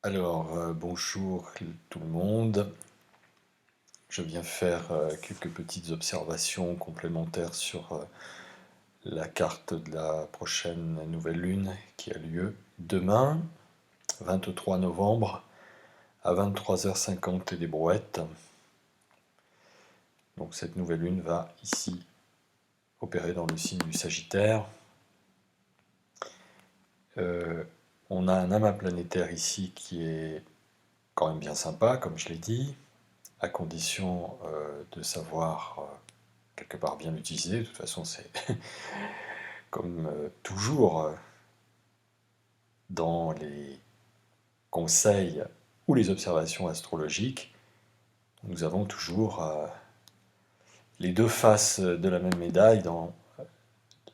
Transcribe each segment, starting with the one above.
Bonjour tout le monde. Je viens faire quelques petites observations complémentaires sur la carte de la prochaine nouvelle lune qui a lieu demain, 23 novembre, à 23h50 et des brouettes. Donc cette nouvelle lune va ici opérer dans le signe du Sagittaire. On a un amas planétaire ici qui est quand même bien sympa, comme je l'ai dit, à condition de savoir quelque part bien l'utiliser. De toute façon, c'est comme toujours dans les conseils ou les observations astrologiques, nous avons toujours les deux faces de la même médaille dans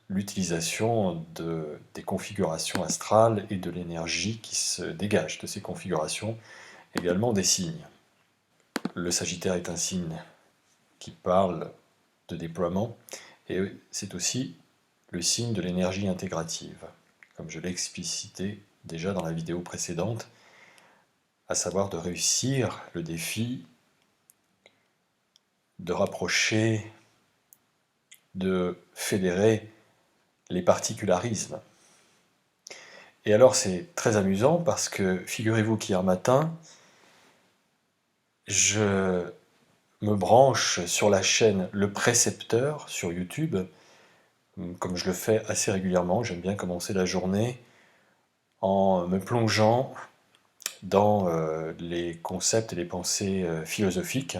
l'utilisation des configurations astrales et de l'énergie qui se dégage de ces configurations, également des signes. Le Sagittaire est un signe qui parle de déploiement, et c'est aussi le signe de l'énergie intégrative, comme je l'ai explicité déjà dans la vidéo précédente, à savoir de réussir le défi de rapprocher, de fédérer les particularismes. Et alors c'est très amusant parce que figurez-vous qu'hier matin, je me branche sur la chaîne Le Précepteur sur YouTube, comme je le fais assez régulièrement. J'aime bien commencer la journée en me plongeant dans les concepts et les pensées philosophiques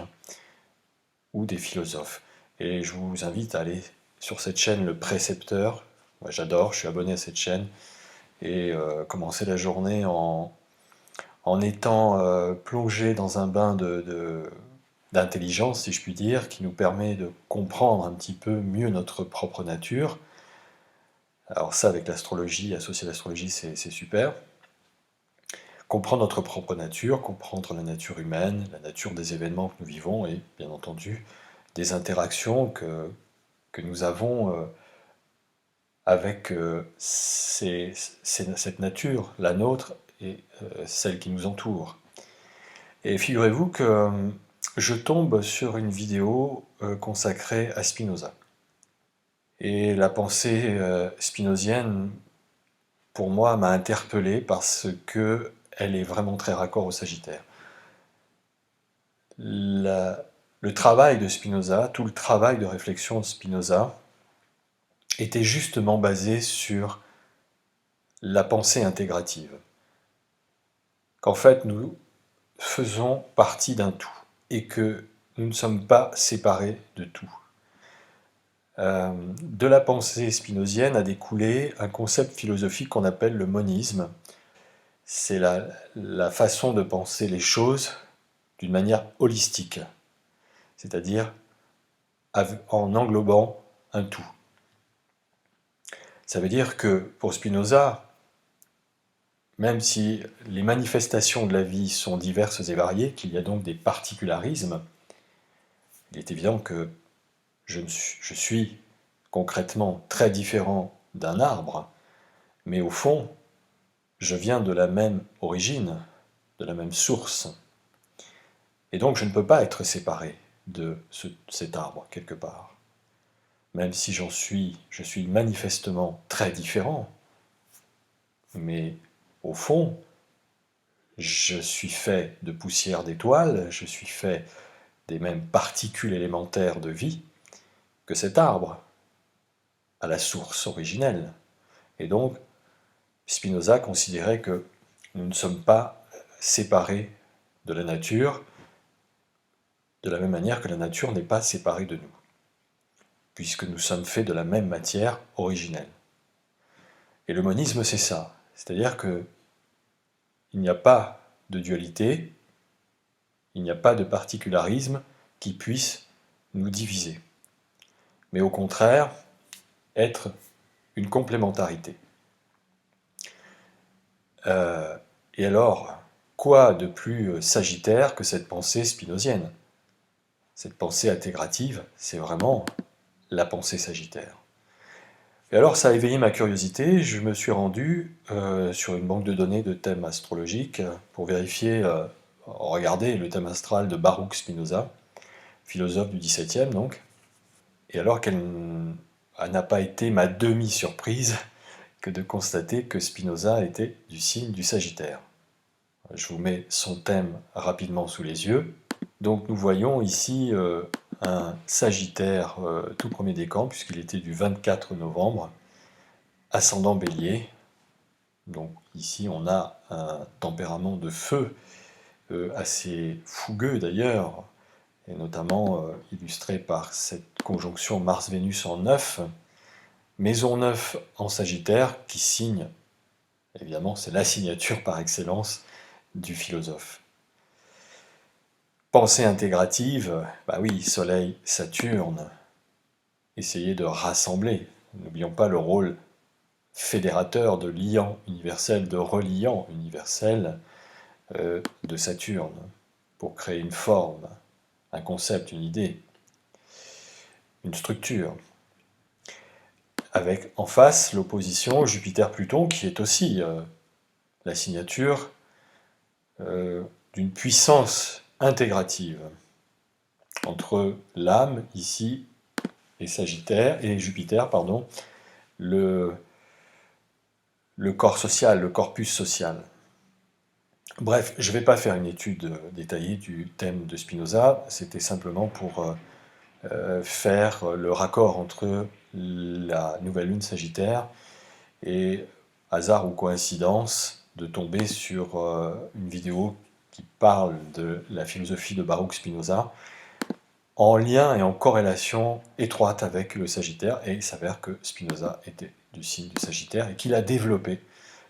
ou des philosophes. Et je vous invite à aller sur cette chaîne Le Précepteur. Moi j'adore, je suis abonné à cette chaîne. Et commencer la journée en étant plongé dans un bain d'intelligence, si je puis dire, qui nous permet de comprendre un petit peu mieux notre propre nature. Alors ça, avec l'astrologie, associé à l'astrologie, c'est super. Comprendre notre propre nature, comprendre la nature humaine, la nature des événements que nous vivons et, bien entendu, des interactions que nous avons avec cette nature, la nôtre et celle qui nous entoure. Et figurez-vous que je tombe sur une vidéo consacrée à Spinoza. Et la pensée spinozienne, pour moi, m'a interpellé parce que elle est vraiment très raccord au Sagittaire. Le travail de Spinoza, tout le travail de réflexion de Spinoza, était justement basé sur la pensée intégrative. Qu'en fait, nous faisons partie d'un tout et que nous ne sommes pas séparés de tout. De la pensée spinozienne a découlé un concept philosophique qu'on appelle le monisme. C'est la façon de penser les choses d'une manière holistique, c'est-à-dire en englobant un tout. Ça veut dire que pour Spinoza, même si les manifestations de la vie sont diverses et variées, qu'il y a donc des particularismes, il est évident que je suis concrètement très différent d'un arbre, mais au fond, je viens de la même origine, de la même source. Et donc je ne peux pas être séparé de cet arbre, quelque part. Même si je suis manifestement très différent, mais au fond, je suis fait de poussière d'étoiles, je suis fait des mêmes particules élémentaires de vie que cet arbre, à la source originelle. Et donc, Spinoza considérait que nous ne sommes pas séparés de la nature, de la même manière que la nature n'est pas séparée de nous, puisque nous sommes faits de la même matière originelle. Et le monisme, c'est ça, c'est-à-dire que il n'y a pas de dualité, il n'y a pas de particularisme qui puisse nous diviser, mais au contraire, être une complémentarité. Et alors, quoi de plus sagittaire que cette pensée spinozienne? Cette pensée intégrative, c'est vraiment la pensée sagittaire. Et alors ça a éveillé ma curiosité, je me suis rendu sur une banque de données de thèmes astrologiques pour vérifier, regarder le thème astral de Baruch Spinoza, philosophe du XVIIe donc. Et alors elle n'a pas été ma demi-surprise que de constater que Spinoza était du signe du Sagittaire. Je vous mets son thème rapidement sous les yeux. Donc nous voyons ici un Sagittaire tout premier décan, puisqu'il était du 24 novembre, ascendant Bélier. Donc ici on a un tempérament de feu assez fougueux d'ailleurs, et notamment illustré par cette conjonction Mars-Vénus en 9, maison 9 en Sagittaire, qui signe, évidemment c'est la signature par excellence du philosophe. Pensée intégrative, bah oui, Soleil, Saturne, essayez de rassembler. N'oublions pas le rôle fédérateur, de liant universel, de reliant universel de Saturne, pour créer une forme, un concept, une idée, une structure. Avec en face l'opposition Jupiter-Pluton, qui est aussi la signature d'une puissance intégrative entre l'âme ici et Sagittaire et Jupiter, pardon, le corps social, le corpus social. Bref, je ne vais pas faire une étude détaillée du thème de Spinoza, c'était simplement pour faire le raccord entre la nouvelle lune Sagittaire et, hasard ou coïncidence, de tomber sur une vidéo qui parle de la philosophie de Baruch Spinoza, en lien et en corrélation étroite avec le Sagittaire, et il s'avère que Spinoza était du signe du Sagittaire et qu'il a développé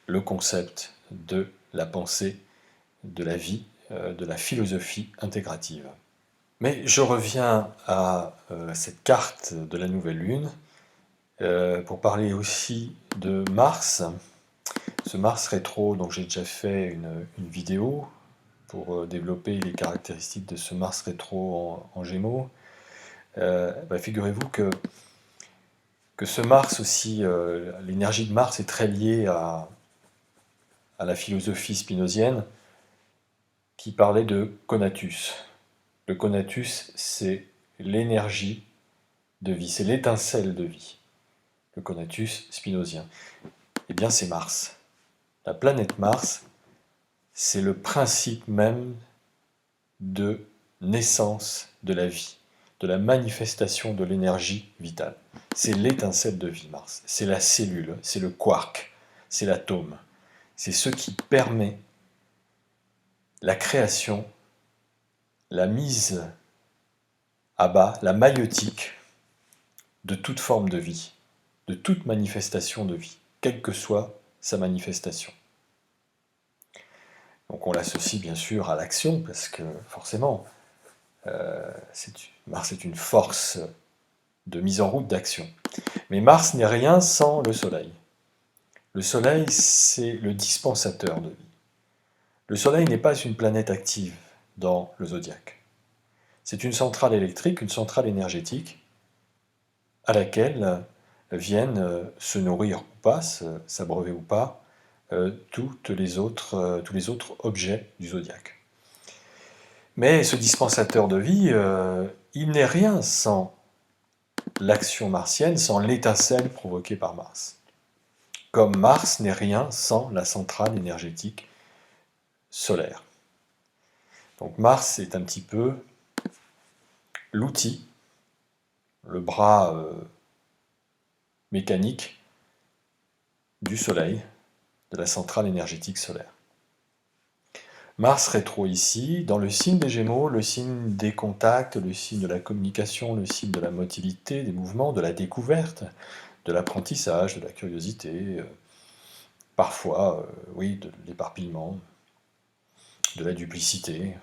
le concept de la pensée, de la vie, de la philosophie intégrative. Mais je reviens à cette carte de la nouvelle lune pour parler aussi de Mars. Ce Mars rétro, dont j'ai déjà fait une vidéo pour développer les caractéristiques de ce Mars rétro en Gémeaux. Figurez-vous que ce Mars aussi, l'énergie de Mars est très liée à la philosophie spinozienne qui parlait de conatus. Le conatus, c'est l'énergie de vie, c'est l'étincelle de vie. Le conatus spinozien. Eh bien, c'est Mars. La planète Mars, c'est le principe même de naissance de la vie, de la manifestation de l'énergie vitale. C'est l'étincelle de vie, Mars. C'est la cellule, c'est le quark, c'est l'atome. C'est ce qui permet la création, la mise à bas, la maïeutique de toute forme de vie, de toute manifestation de vie, quelle que soit sa manifestation. Donc on l'associe bien sûr à l'action, parce que forcément, Mars est une force de mise en route d'action. Mais Mars n'est rien sans le Soleil. Le Soleil, c'est le dispensateur de vie. Le Soleil n'est pas une planète active dans le zodiaque. C'est une centrale électrique, une centrale énergétique, à laquelle viennent se nourrir ou pas, s'abreuver ou pas, tous les autres objets du zodiaque. Mais ce dispensateur de vie, il n'est rien sans l'action martienne, sans l'étincelle provoquée par Mars. Comme Mars n'est rien sans la centrale énergétique solaire. Donc Mars est un petit peu l'outil, le bras mécanique du Soleil, de la centrale énergétique solaire. Mars rétro ici, dans le signe des Gémeaux, le signe des contacts, le signe de la communication, le signe de la motilité, des mouvements, de la découverte, de l'apprentissage, de la curiosité, parfois, oui, de l'éparpillement, de la duplicité,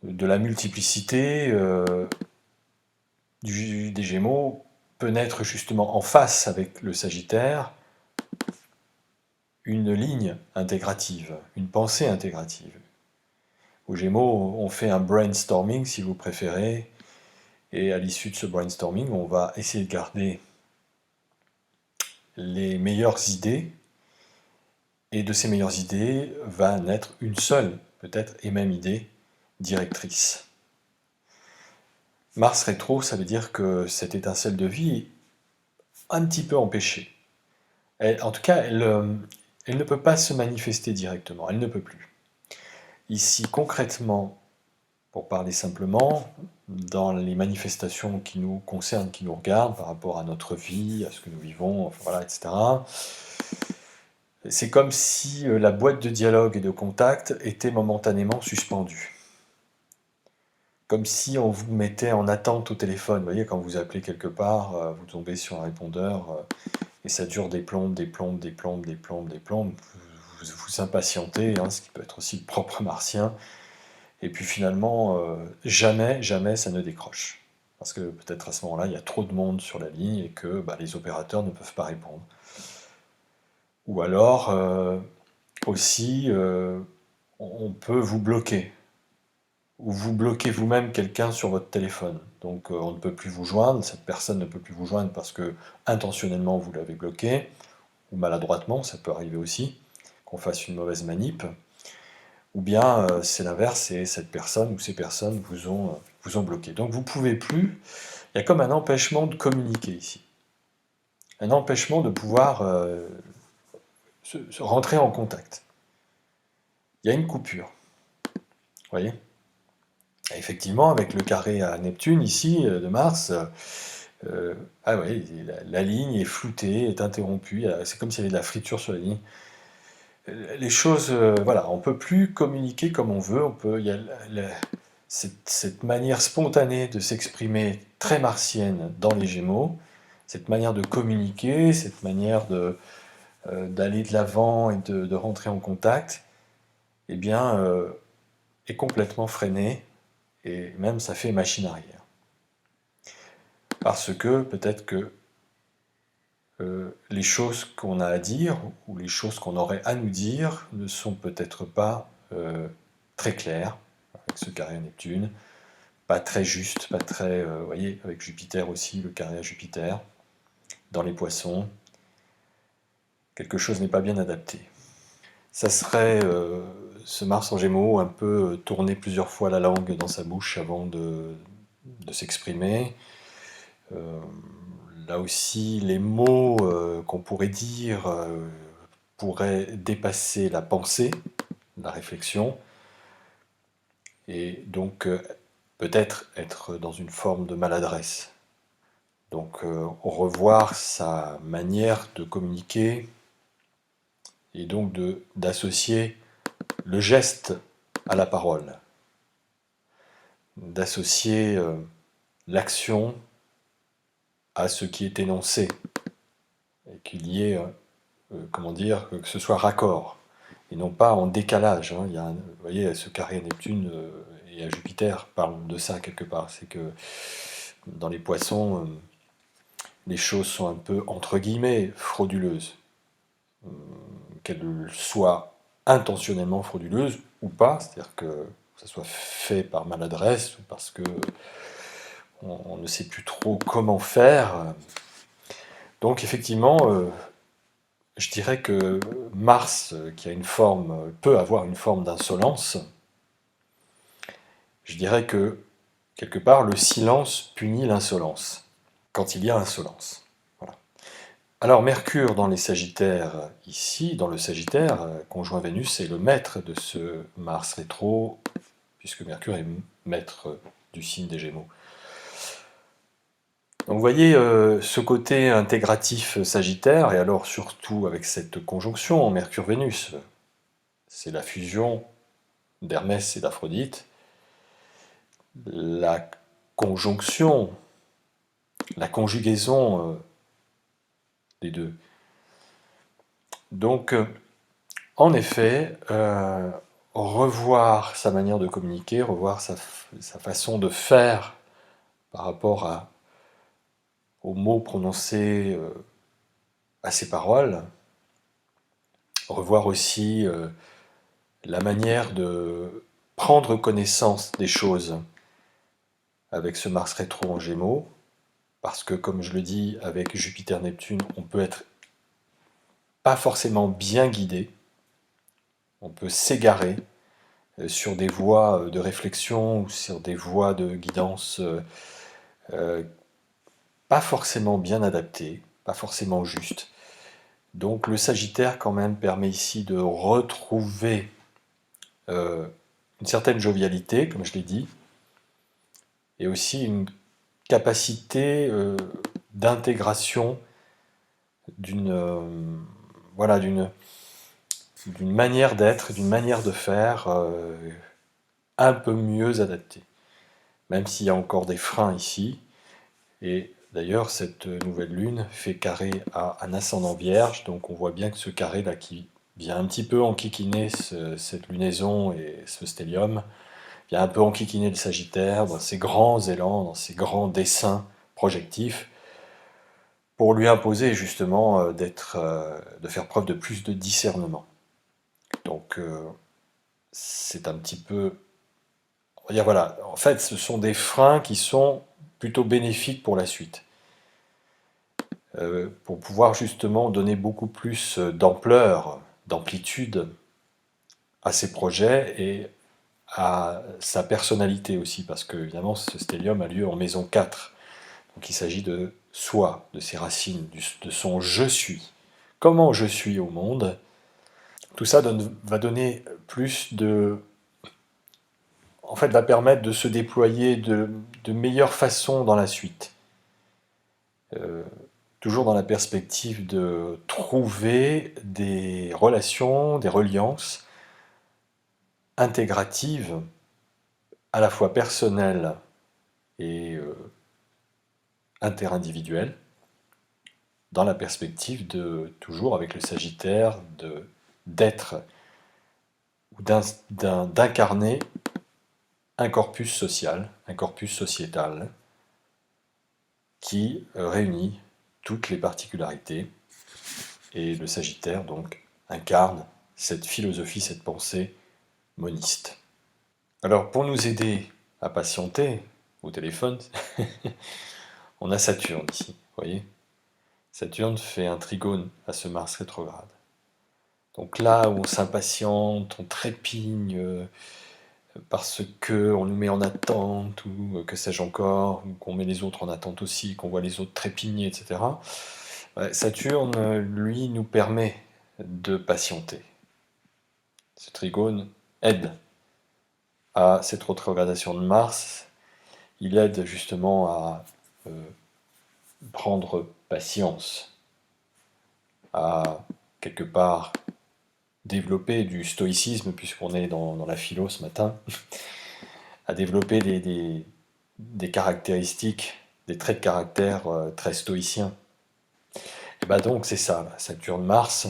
de la multiplicité des Gémeaux peut naître justement en face avec le Sagittaire une ligne intégrative, une pensée intégrative. Aux Gémeaux, on fait un brainstorming, si vous préférez, et à l'issue de ce brainstorming, on va essayer de garder les meilleures idées, et de ces meilleures idées va naître une seule, peut-être, et même idée directrice. Mars rétro, ça veut dire que cette étincelle de vie est un petit peu empêchée. En tout cas, elle ne peut pas se manifester directement, elle ne peut plus. Ici, concrètement, pour parler simplement, dans les manifestations qui nous concernent, qui nous regardent par rapport à notre vie, à ce que nous vivons, enfin, voilà, etc., c'est comme si la boîte de dialogue et de contact était momentanément suspendue. Comme si on vous mettait en attente au téléphone. Vous voyez, quand vous appelez quelque part, vous tombez sur un répondeur, et ça dure des plombes, des plombes, des plombes, des plombes, des plombes. Vous vous impatientez, hein, ce qui peut être aussi le propre martien. Et puis finalement, jamais, jamais ça ne décroche. Parce que peut-être à ce moment-là, il y a trop de monde sur la ligne et que les opérateurs ne peuvent pas répondre. Ou alors, aussi, on peut vous bloquer. Ou vous bloquez vous-même quelqu'un sur votre téléphone. Donc on ne peut plus vous joindre, cette personne ne peut plus vous joindre parce que intentionnellement vous l'avez bloqué, ou maladroitement, ça peut arriver aussi, qu'on fasse une mauvaise manip. Ou bien c'est l'inverse, et cette personne ou ces personnes vous ont bloqué. Donc vous ne pouvez plus, il y a comme un empêchement de communiquer ici. Un empêchement de pouvoir se rentrer en contact. Il y a une coupure. Vous voyez ? Et effectivement, avec le carré à Neptune ici, de Mars, ah ouais, la ligne est floutée, est interrompue, c'est comme s'il y avait de la friture sur la ligne. Les choses, voilà, on ne peut plus communiquer comme on veut, il y a cette manière spontanée de s'exprimer très martienne dans les Gémeaux, cette manière de communiquer, cette manière d'aller de l'avant et de rentrer en contact, eh bien, est complètement freinée, et même ça fait machine arrière. Parce que peut-être que les choses qu'on a à dire, ou les choses qu'on aurait à nous dire, ne sont peut-être pas très claires, avec ce carré à Neptune, pas très juste, pas très... vous voyez, avec Jupiter aussi, le carré à Jupiter, dans les Poissons, quelque chose n'est pas bien adapté. Ça serait ce Mars en Gémeaux, un peu tourner plusieurs fois la langue dans sa bouche avant de s'exprimer. Là aussi, les mots qu'on pourrait dire pourraient dépasser la pensée, la réflexion, et donc peut-être être dans une forme de maladresse. Donc revoir sa manière de communiquer, et donc d'associer le geste à la parole, d'associer l'action à ce qui est énoncé, et qu'il y ait, comment dire, que ce soit raccord, et non pas en décalage. Hein. Vous voyez, ce carré à Neptune et à Jupiter parle de ça quelque part. C'est que dans les Poissons, les choses sont un peu, entre guillemets, frauduleuses. Qu'elles soient intentionnellement frauduleuses ou pas, c'est-à-dire que ça soit fait par maladresse ou parce que on ne sait plus trop comment faire. Donc effectivement, je dirais que Mars, qui a une forme, peut avoir une forme d'insolence, je dirais que quelque part le silence punit l'insolence, quand il y a insolence. Voilà. Alors Mercure dans les Sagittaires, ici, dans le Sagittaire, conjoint Vénus, est le maître de ce Mars rétro, puisque Mercure est maître du signe des Gémeaux. Donc vous voyez ce côté intégratif Sagittaire, et alors surtout avec cette conjonction en Mercure-Vénus, c'est la fusion d'Hermès et d'Aphrodite, la conjonction, la conjugaison des deux. Donc, en effet, revoir sa manière de communiquer, revoir sa façon de faire par rapport aux mots prononcés, à ses paroles, revoir aussi la manière de prendre connaissance des choses avec ce Mars rétro en Gémeaux, parce que, comme je le dis, avec Jupiter-Neptune, on peut être pas forcément bien guidé. On peut s'égarer sur des voies de réflexion ou sur des voies de guidance euh, pas forcément bien adaptées, pas forcément justes. Donc le Sagittaire quand même permet ici de retrouver euh, une certaine jovialité, comme je l'ai dit, et aussi une capacité d'intégration d'une voilà, d'une manière d'être, d'une manière de faire un peu mieux adaptée. Même s'il y a encore des freins ici, et d'ailleurs cette nouvelle lune fait carré à un ascendant vierge, donc on voit bien que ce carré là qui vient un petit peu enquiquiner cette lunaison et ce stellium, vient un peu enquiquiner le Sagittaire dans ses grands élans, dans ses grands desseins projectifs, pour lui imposer justement de faire preuve de plus de discernement. Donc c'est un petit peu, on va dire voilà, en fait ce sont des freins qui sont plutôt bénéfiques pour la suite, pour pouvoir justement donner beaucoup plus d'ampleur, d'amplitude à ses projets et à sa personnalité aussi, parce que évidemment ce stellium a lieu en maison 4. Donc il s'agit de soi, de ses racines, de son je suis. Comment je suis au monde. Tout ça va donner plus de... En fait, va permettre de se déployer de meilleure façon dans la suite. Euh, Toujours dans la perspective de trouver des relations, des reliances intégratives, à la fois personnelles et interindividuelles, dans la perspective de, toujours avec le Sagittaire, d'être ou d'incarner un corpus social, un corpus sociétal, qui réunit toutes les particularités. Et le Sagittaire, donc, incarne cette philosophie, cette pensée moniste. Alors, pour nous aider à patienter au téléphone, on a Saturne ici, vous voyez. Saturne fait un trigone à ce Mars rétrograde. Donc là où on s'impatiente, on trépigne parce qu'on nous met en attente, ou que sais-je encore, ou qu'on met les autres en attente aussi, qu'on voit les autres trépigner, etc. Saturne, lui, nous permet de patienter. Ce trigone aide à cette rétrogradation de Mars. Il aide justement à prendre patience, à quelque part développer du stoïcisme, puisqu'on est dans la philo ce matin, à développer des caractéristiques, des traits de caractère très stoïciens. Et bien donc c'est ça, Saturne-Mars,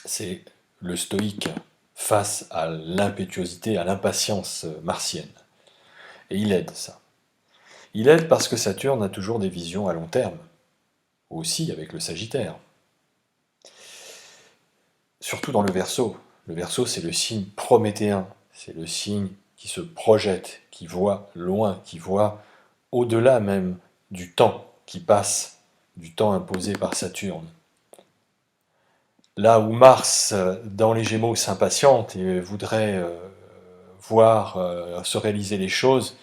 c'est le stoïque face à l'impétuosité, à l'impatience martienne. Et il aide ça. Il aide parce que Saturne a toujours des visions à long terme, aussi avec le Sagittaire. Surtout dans le Verseau. Le Verseau, c'est le signe prométhéen, c'est le signe qui se projette, qui voit loin, qui voit au-delà même du temps qui passe, du temps imposé par Saturne. Là où Mars, dans les Gémeaux, s'impatiente et voudrait voir se réaliser les choses,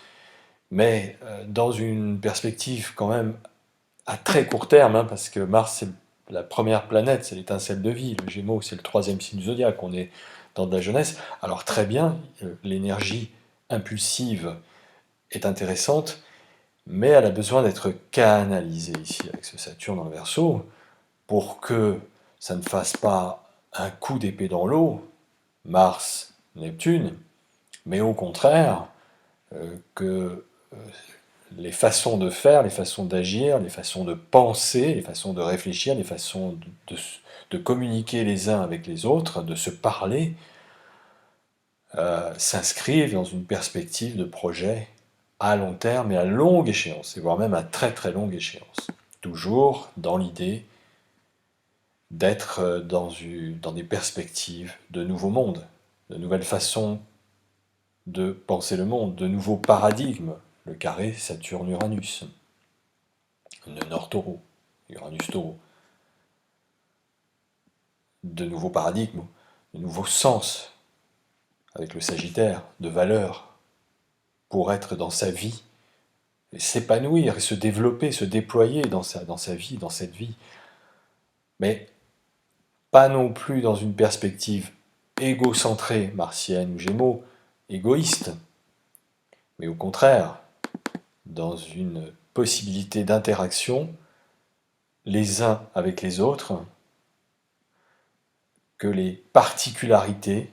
mais dans une perspective quand même à très court terme, hein, parce que Mars, c'est la première planète, c'est l'étincelle de vie. Le Gémeaux, c'est le troisième signe du zodiaque. On est dans de la jeunesse. Alors très bien, l'énergie impulsive est intéressante, mais elle a besoin d'être canalisée ici avec ce Saturne dans le Verseau pour que ça ne fasse pas un coup d'épée dans l'eau, Mars, Neptune, mais au contraire que les façons de faire, les façons d'agir, les façons de penser, les façons de réfléchir, les façons de communiquer les uns avec les autres, de se parler, s'inscrivent dans une perspective de projet à long terme et à longue échéance, et voire même à très très longue échéance. Toujours dans l'idée d'être dans des perspectives de nouveaux mondes, de nouvelles façons de penser le monde, de nouveaux paradigmes, le carré Saturne-Uranus, le Nord-Taureau, Uranus-Taureau. de nouveaux paradigmes, de nouveaux sens, avec le Sagittaire, de valeurs, pour être dans sa vie, et s'épanouir, et se développer, se déployer dans sa vie, dans cette vie. Mais pas non plus dans une perspective égocentrée, martienne ou Gémeaux, égoïste, mais au contraire, dans une possibilité d'interaction les uns avec les autres, que les particularités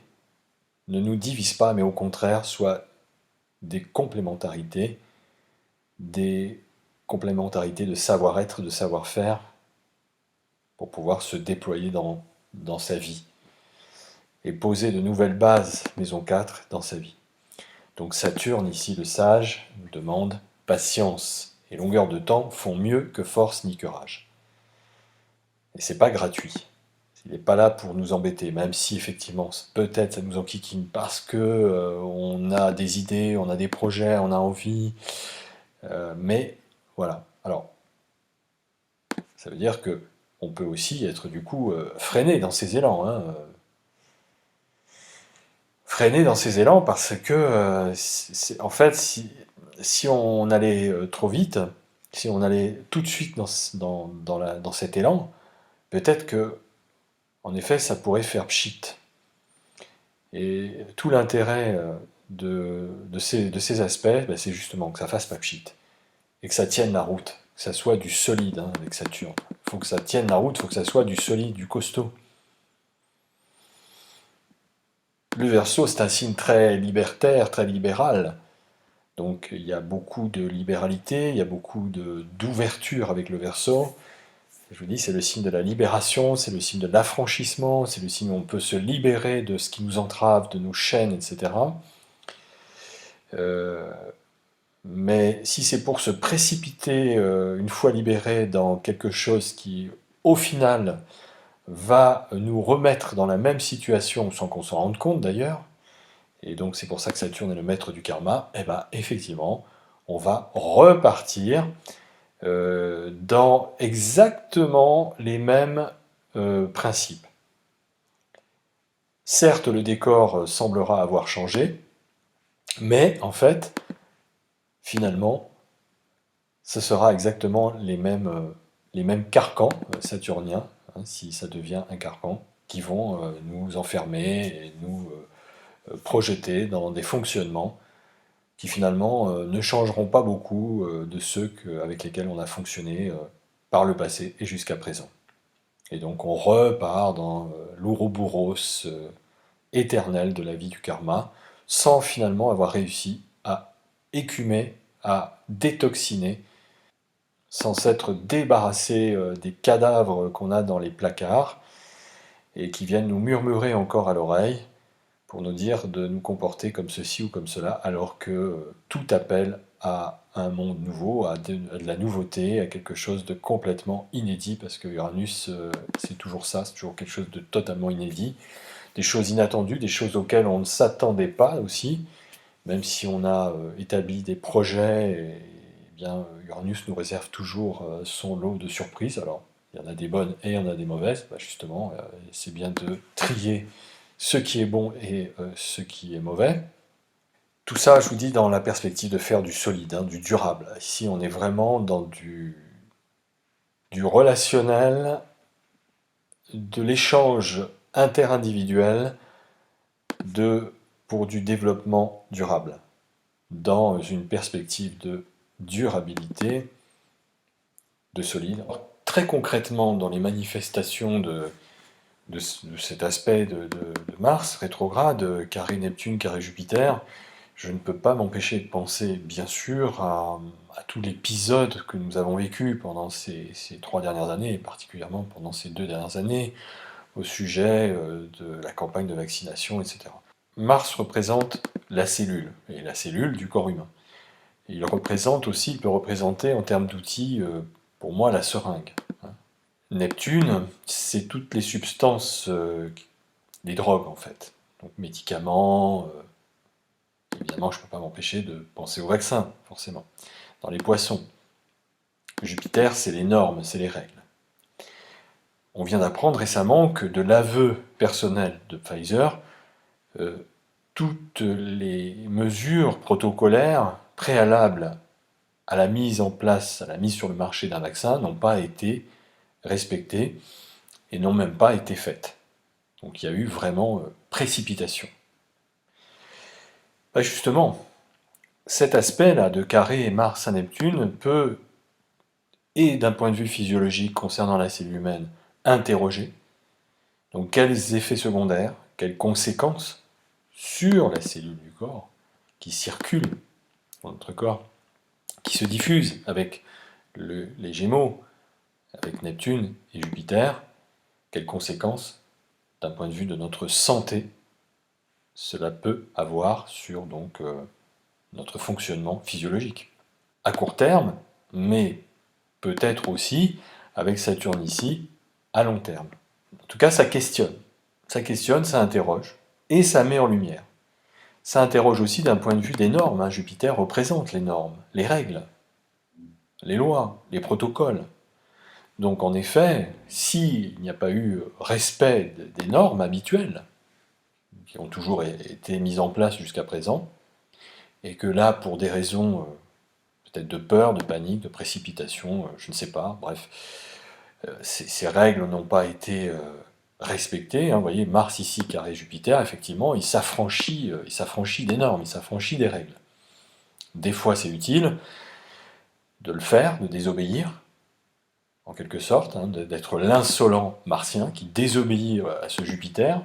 ne nous divisent pas, mais au contraire soient des complémentarités de savoir-être, de savoir-faire, pour pouvoir se déployer dans sa vie et poser de nouvelles bases, maison 4, dans sa vie. Donc Saturne, ici le sage, nous demande patience et longueur de temps font mieux que force ni courage. Et c'est pas gratuit. Il n'est pas là pour nous embêter, même si effectivement peut-être ça nous enquiquine parce que on a des idées, on a des projets, on a envie, mais voilà. Alors ça veut dire que on peut aussi être du coup freiné dans ses élans, hein, freiné dans ses élans parce que en fait si on allait trop vite, si on allait tout de suite dans cet élan, peut-être que en effet ça pourrait faire pchit. Et tout l'intérêt de ces aspects, ben, c'est justement que ça fasse pas pchit, et que ça tienne la route, que ça soit du solide hein, avec Saturne. Il faut que ça tienne la route, il faut que ça soit du solide, du costaud. Le Verseau, c'est un signe très libertaire, très libéral. Donc il y a beaucoup de libéralité, il y a beaucoup d'ouverture avec le Verseau. Je vous dis, c'est le signe de la libération, c'est le signe de l'affranchissement, c'est le signe où on peut se libérer de ce qui nous entrave, de nos chaînes, etc. Mais si c'est pour se précipiter, une fois libéré, dans quelque chose qui, au final, va nous remettre dans la même situation, sans qu'on s'en rende compte d'ailleurs, et donc c'est pour ça que Saturne est le maître du karma, et bien effectivement, on va repartir dans exactement les mêmes principes. Certes, le décor semblera avoir changé, mais en fait, finalement, ce sera exactement les mêmes carcans saturniens, hein, si ça devient un carcan, qui vont nous enfermer et nous projeter dans des fonctionnements qui finalement ne changeront pas beaucoup de ceux avec lesquels on a fonctionné par le passé et jusqu'à présent. Et donc on repart dans l'ouroboros éternel de la vie du karma, sans finalement avoir réussi à écumer, à détoxiner, sans s'être débarrassé des cadavres qu'on a dans les placards, et qui viennent nous murmurer encore à l'oreille, pour nous dire de nous comporter comme ceci ou comme cela, alors que tout appelle à un monde nouveau, à de la nouveauté, à quelque chose de complètement inédit, parce que Uranus, c'est toujours ça, c'est toujours quelque chose de totalement inédit, des choses inattendues, des choses auxquelles on ne s'attendait pas aussi, même si on a établi des projets, et, bien Uranus nous réserve toujours son lot de surprises. Alors, il y en a des bonnes et il y en a des mauvaises, bah, justement, c'est bien de trier ce qui est bon et ce qui est mauvais. Tout ça, je vous dis, dans la perspective de faire du solide, hein, du durable. Ici, on est vraiment dans du relationnel, de l'échange interindividuel pour du développement durable, dans une perspective de durabilité, de solide. Alors, très concrètement, dans les manifestations de cet aspect de Mars rétrograde, carré Neptune, carré Jupiter, je ne peux pas m'empêcher de penser, bien sûr, à tout l'épisode que nous avons vécu pendant ces 3 dernières années, et particulièrement pendant ces 2 dernières années, au sujet de la campagne de vaccination, etc. Mars représente la cellule, et la cellule du corps humain. Et il peut représenter en termes d'outils, pour moi, la seringue. Neptune, c'est toutes les substances, les drogues en fait. Donc médicaments, évidemment je ne peux pas m'empêcher de penser au vaccin, forcément. Dans les poissons. Jupiter, c'est les normes, c'est les règles. On vient d'apprendre récemment que de l'aveu personnel de Pfizer, toutes les mesures protocolaires préalables à la mise en place, à la mise sur le marché d'un vaccin n'ont pas été respectées et n'ont même pas été faites. Donc il y a eu vraiment précipitation. Bah justement, cet aspect-là de carré Mars à Neptune peut, et d'un point de vue physiologique concernant la cellule humaine, interroger. Donc quels effets secondaires, quelles conséquences sur la cellule du corps qui circule dans notre corps, qui se diffuse avec les Gémeaux, avec Neptune et Jupiter, quelles conséquences d'un point de vue de notre santé cela peut avoir sur donc notre fonctionnement physiologique. À court terme, mais peut-être aussi avec Saturne ici à long terme. En tout cas, ça questionne, ça interroge et ça met en lumière. Ça interroge aussi d'un point de vue des normes. Hein. Jupiter représente les normes, les règles, les lois, les protocoles. Donc en effet, s'il n'y a pas eu respect des normes habituelles, qui ont toujours été mises en place jusqu'à présent, et que là, pour des raisons peut-être de peur, de panique, de précipitation, je ne sais pas, bref, ces règles n'ont pas été respectées. Hein. Vous voyez, Mars ici, carré Jupiter, effectivement, il s'affranchit des normes, il s'affranchit des règles. Des fois, c'est utile de le faire, de désobéir, en quelque sorte, hein, d'être l'insolent martien qui désobéit à ce Jupiter.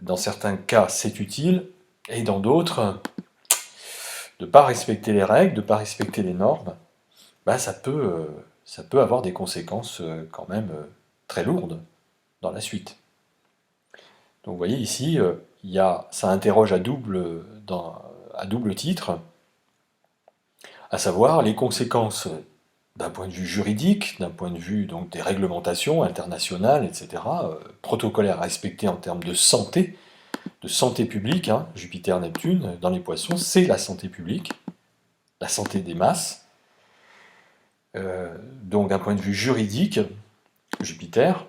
Dans certains cas, c'est utile, et dans d'autres, de ne pas respecter les règles, de ne pas respecter les normes, bah, ça peut avoir des conséquences quand même très lourdes dans la suite. Donc vous voyez ici, ça interroge à double titre, à savoir les conséquences d'un point de vue juridique, d'un point de vue donc, des réglementations internationales, etc., protocolaires à respecter en termes de santé publique, hein, Jupiter-Neptune, dans les poissons, c'est la santé publique, la santé des masses. Donc d'un point de vue juridique, Jupiter,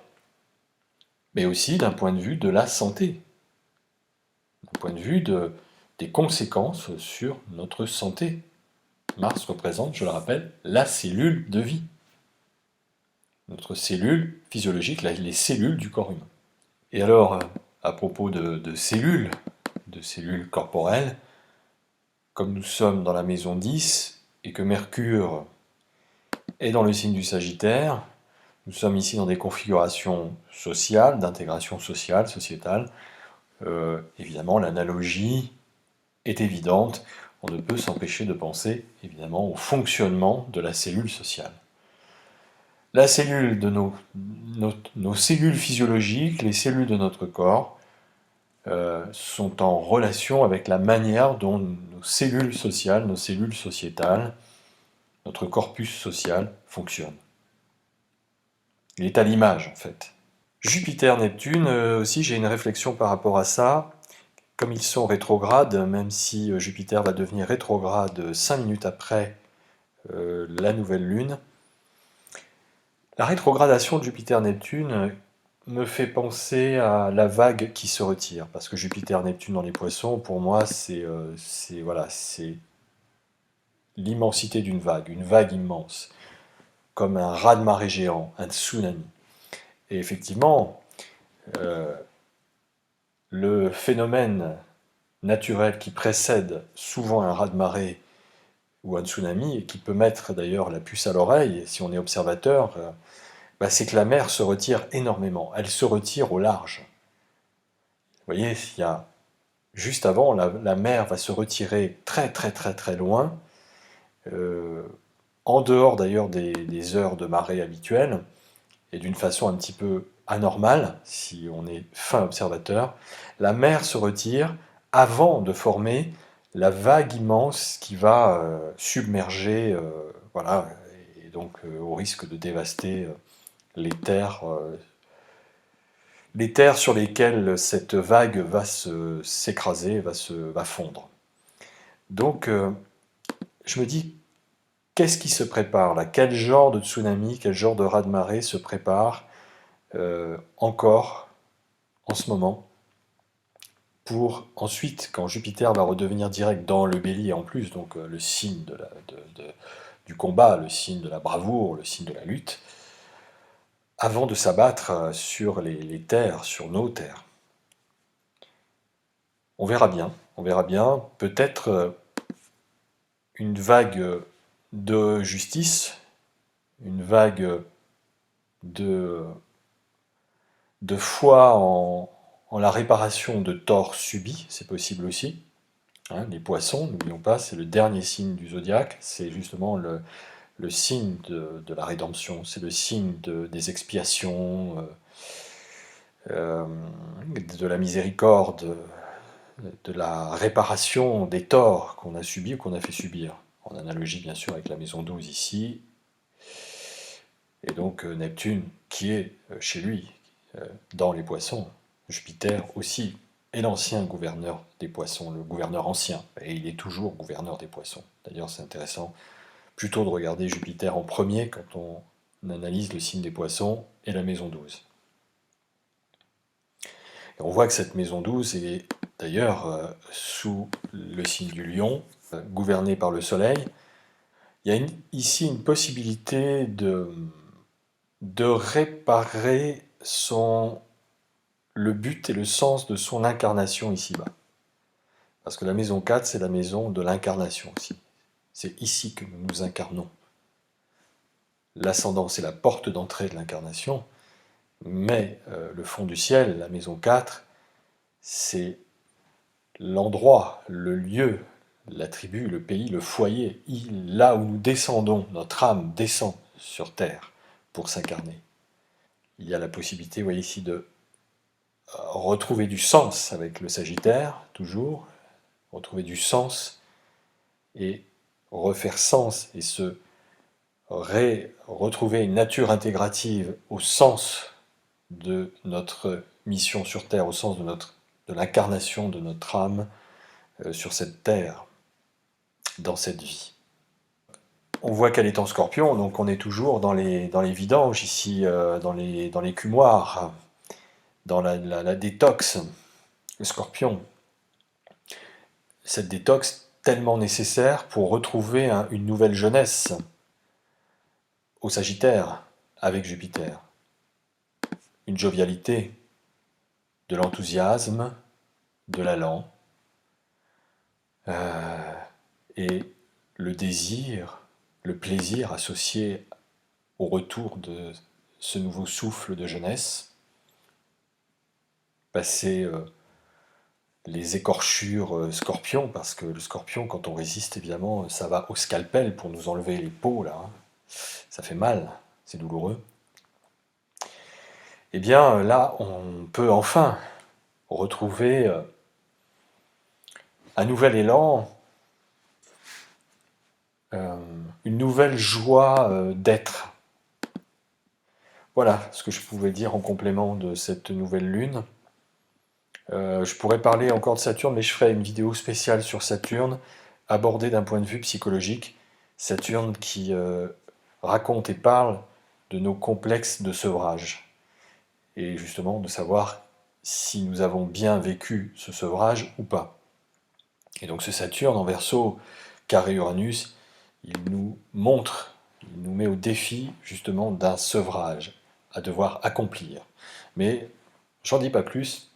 mais aussi d'un point de vue de la santé, d'un point de vue des conséquences sur notre santé. Mars représente, je le rappelle, la cellule de vie. Notre cellule physiologique, les cellules du corps humain. Et alors, à propos de cellules corporelles, comme nous sommes dans la maison 10 et que Mercure est dans le signe du Sagittaire, nous sommes ici dans des configurations sociales, d'intégration sociale, sociétale. Évidemment, l'analogie est évidente. On ne peut s'empêcher de penser, évidemment, au fonctionnement de la cellule sociale. La cellule de nos cellules physiologiques, les cellules de notre corps, sont en relation avec la manière dont nos cellules sociales, nos cellules sociétales, notre corpus social fonctionne. Il est à l'image, en fait. Jupiter-Neptune, aussi, j'ai une réflexion par rapport à ça. Comme ils sont rétrogrades, même si Jupiter va devenir rétrograde 5 minutes après la nouvelle lune, la rétrogradation de Jupiter-Neptune me fait penser à la vague qui se retire, parce que Jupiter-Neptune dans les poissons, pour moi, c'est l'immensité d'une vague, une vague immense, comme un raz-de-marée géant, un tsunami. Et effectivement, le phénomène naturel qui précède souvent un raz-de-marée ou un tsunami, et qui peut mettre d'ailleurs la puce à l'oreille, si on est observateur, c'est que la mer se retire énormément. Elle se retire au large. Vous voyez, juste avant, la mer va se retirer très très très très loin, en dehors d'ailleurs des heures de marée habituelles, et d'une façon un petit peu anormale, si on est fin observateur. La mer se retire avant de former la vague immense qui va submerger, et donc au risque de dévaster les terres sur lesquelles cette vague va s'écraser, va fondre. Donc, je me dis, qu'est-ce qui se prépare là? Quel genre de tsunami, quel genre de raz-de-marée se prépare encore en ce moment, pour ensuite, quand Jupiter va redevenir direct dans le Bélier en plus, donc le signe du combat, le signe de la bravoure, le signe de la lutte, avant de s'abattre sur les terres, sur nos terres. On verra bien, peut-être une vague de justice, une vague de, de foi en la réparation de torts subis, c'est possible aussi. Hein, les poissons, n'oublions pas, c'est le dernier signe du zodiaque, c'est justement le signe de la rédemption, c'est le signe des expiations, de la miséricorde, de la réparation des torts qu'on a subis ou qu'on a fait subir. En analogie bien sûr avec la maison 12 ici, et donc Neptune qui est chez lui, dans les poissons. Jupiter aussi est l'ancien gouverneur des poissons, le gouverneur ancien, et il est toujours gouverneur des poissons. D'ailleurs c'est intéressant plutôt de regarder Jupiter en premier quand on analyse le signe des poissons et la maison 12. Et on voit que cette maison 12 est d'ailleurs sous le signe du lion, gouvernée par le soleil. Il y a ici une possibilité de réparer le but et le sens de son incarnation ici-bas. Parce que la maison 4, c'est la maison de l'incarnation aussi. C'est ici que nous nous incarnons. L'ascendant, c'est la porte d'entrée de l'incarnation, mais le fond du ciel, la maison 4, c'est l'endroit, le lieu, la tribu, le pays, le foyer, là où nous descendons, notre âme descend sur terre pour s'incarner. Il y a la possibilité, vous voyez ici, de retrouver du sens avec le Sagittaire, toujours, retrouver du sens et refaire sens et retrouver une nature intégrative au sens de notre mission sur Terre, au sens de l'incarnation de notre âme sur cette Terre, dans cette vie. On voit qu'elle est en Scorpion, donc on est toujours dans les vidanges ici, dans les cumoirs, dans la détox, le Scorpion. Cette détox tellement nécessaire pour retrouver une nouvelle jeunesse au Sagittaire avec Jupiter. Une jovialité, de l'enthousiasme, de l'allant, et le désir, le plaisir associé au retour de ce nouveau souffle de jeunesse, passer les écorchures scorpions, parce que le scorpion, quand on résiste, évidemment, ça va au scalpel pour nous enlever les peaux, là. Hein. Ça fait mal, c'est douloureux. Eh bien, là, on peut enfin retrouver un nouvel élan, une nouvelle joie d'être. Voilà ce que je pouvais dire en complément de cette nouvelle lune. Je pourrais parler encore de Saturne, mais je ferai une vidéo spéciale sur Saturne, abordée d'un point de vue psychologique. Saturne qui raconte et parle de nos complexes de sevrage. Et justement de savoir si nous avons bien vécu ce sevrage ou pas. Et donc ce Saturne en Verseau, carré Uranus, il nous montre, il nous met au défi justement d'un sevrage à devoir accomplir. Mais j'en dis pas plus,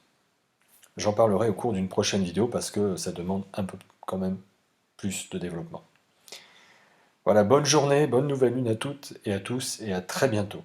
j'en parlerai au cours d'une prochaine vidéo parce que ça demande un peu quand même plus de développement. Voilà, bonne journée, bonne nouvelle lune à toutes et à tous et à très bientôt.